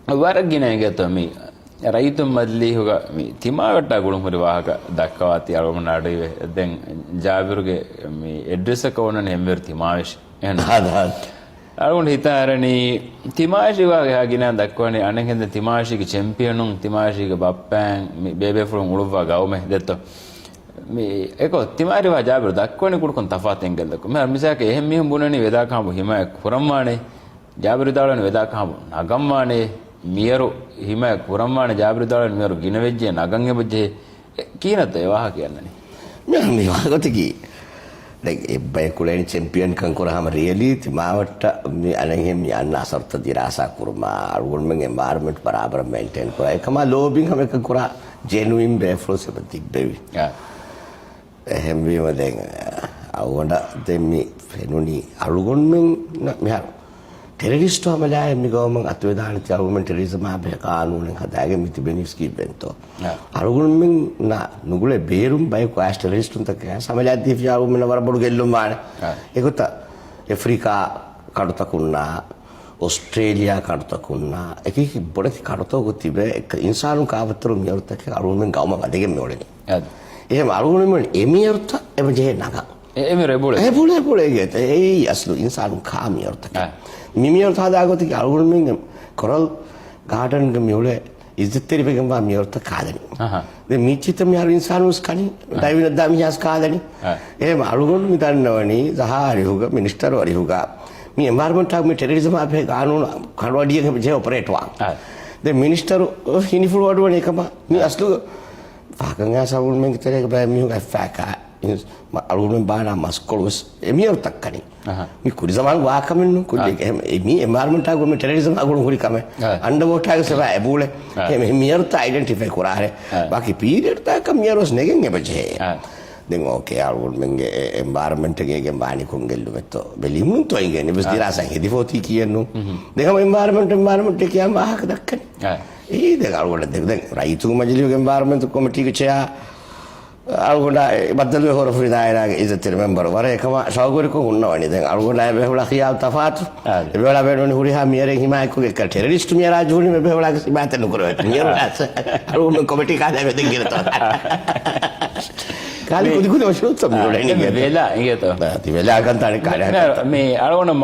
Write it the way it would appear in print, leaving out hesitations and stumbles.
ವರಗಿನಾಗತ್ತ me ರೈತ ಮದ್ಲಿ ಹೋಗ me ತಿಮಾಗಟ್ಟ ಗುಳು ಮುರಿ ವಾಹಕ ದಕ್ಕವಾತಿ ಅಳಮ ನಾಡುವೆ ದೆನ್ ಜಾಬಿರುಗೆ ಮೀ ಎಡ್ರೆಸ್ ಕವನನ ಹೆಂಬೆರ್ ತಿಮಾವಿಶ್ ಏನ ಅಳಗೊಂಡು ಹಿತಾರಣಿ ತಿಮಾಶಿವಾಗ ಹಾಗಿನ ದಕ್ಕವನಿ ಅಣೆಂದ ತಿಮಾಶಿಗೆ ಚಾಂಪಿಯನ್ ತಿಮಾಶಿಗೆ ಬಪ್ಪ್ಯಾನ್ ಮೀ ಬೇಬೆ ಫ್ರಮ್ ಉಳುವ ಗೌಮೆ ದೆತ್ತೋ ಮೀ ಏಕೋ ತಿಮಾರಿವಾ ಜಾಬಿರು ದಕ್ಕವನಿ ಕುಡ್ಕೊಂಡು ತಫಾತ್ ಎಂಗೆಲ್ದಕ್ಕು ಮೇ ಮಿಸಾಕ ಎಹೆಂ ಮಿಹುಂ ಬುನನಿ ವೆದಾಕಾಂಬು ಹಿಮ ಕುರಮ್ಮಾಣೆ ಜಾಬಿರು ದಾಳನ ವೆದಾಕಾಂಬು ನಗಮ್ಮಾಣೆ මියරු හිම කුරම්මාන ජාබිරිතාලෙන් මියරු ගින වෙජ්ජේ නගන් එබජේ කීනත ඒවා කියන්නේ මේ වාගතකි like එබ්බයි කුලෙන් චැම්පියන් කන් කරාම රියලි තිමාවට මේ අනගෙම් යන්න අසර්ත දිරාසා කුරමා අරුගොන් මෙන් එන්වයරන්මන්ට් බරාබර මේන්ටේන් කරා එකම ලෝබින් හැම එක කරා ජෙනුයින් බේෆ්ලෝ සෙපතික් බෙවි එහෙම වීම දැන් අවුණ්ඩ දෙමි ෆෙනුනි අරුගොන් මෙන් මෙහා terrorist amalaye migawman atwedana tiarumen terrorism abe qanun hadaage miti beniski bento arugun men na nugule berum bay ko as terrorist unta ka samalaya difiyaru men warbodu gellum maana ekota afrika kadutakunna australia kadutakunna eki bodati kaduto gotibe ek insanu kavatru miyarta ke arugun gawma adege me oleni එහෙම අරුණ men emiyarta emeje naga emire bole bole gete ei aslu insanu kamiyarta මිමියොත් හදාගොති අරුණ මෙන් coral garden ගේ මියොල ඉස්තෙරි බෙගම් වා මියොත් කාදනි දැන් මිචිත මියර ඉන්සානුස් කනි ඩයිවින දාමියස් කාදනි එහෙම අරුණ මිදන්නවනි සහාරි හුග minister වරි හුග මේ environment එක මේ terrorism අපේ කානූන කඩවඩිය ගේ ජේ ඔපරේට් වා දැන් මිනිස්ටර් හිනිෆුල් වඩවන එකම මේ අස්ලු පාකංගා සවුල් මෙන් තරේක බය මියු ගෆාකා අරුණ බානා මස්කොලස් එමියොත් තක්කනි මේ කුඩි සමාල් වාකමෙන්නු කුඩි මේ එන්වයරන්මන්ට් එක මේ ටෙරරිසම් අගුණ කුඩි කම අන්ඩර්වෝට් එක සබ ඇබුලේ මේ මියොත් අයිඩෙන්ටිෆයි කරාරේ बाकी පීරියඩ් තක මියොස් නෙගෙන් එබජේ දැන් ඕකේ අරුණ මෙන්ගේ එන්වයරන්මන්ට් එකේ ගෙන් බානි කුංගෙල්ලු මෙතෝ බෙලිමුන් තොයිගේ නිවස් දිරාසන් හෙදිෆෝති කියනු දෙකම එන්වයරන්මන්ට් එක කියම අහක දක්කනි ඒ දෙක අරුණ දෙක දැන් රයිතු මජලියගේ එන්වයරන්මන්ට් කොමිටි එක චෙයා අරුණ බද්දලුවේ හොර ෆ්‍රීදායනාගේ ඉස්සතර මෙම්බර් වර එකම සෞගරිකෝ උන්නවනේ දැන් අරුණ බෙහුලා කියාව තෆාත් ඒ වෙලාව වෙනෝනි හුරිහා මියරෙන් හිමායකගේ එක ටෙරරිස්ට් මිය රාජුනි මේ බෙහුලාගේ සිබාත නුකරවට මියර අරුණ කොමිටි කාදා වෙදින් ගිරත කාලි කුදි කුදි වශයෙන් තමයි වෙලා ඉංගියතෝ වෙලා ගන්තානේ කාර්යය මේ අරුණ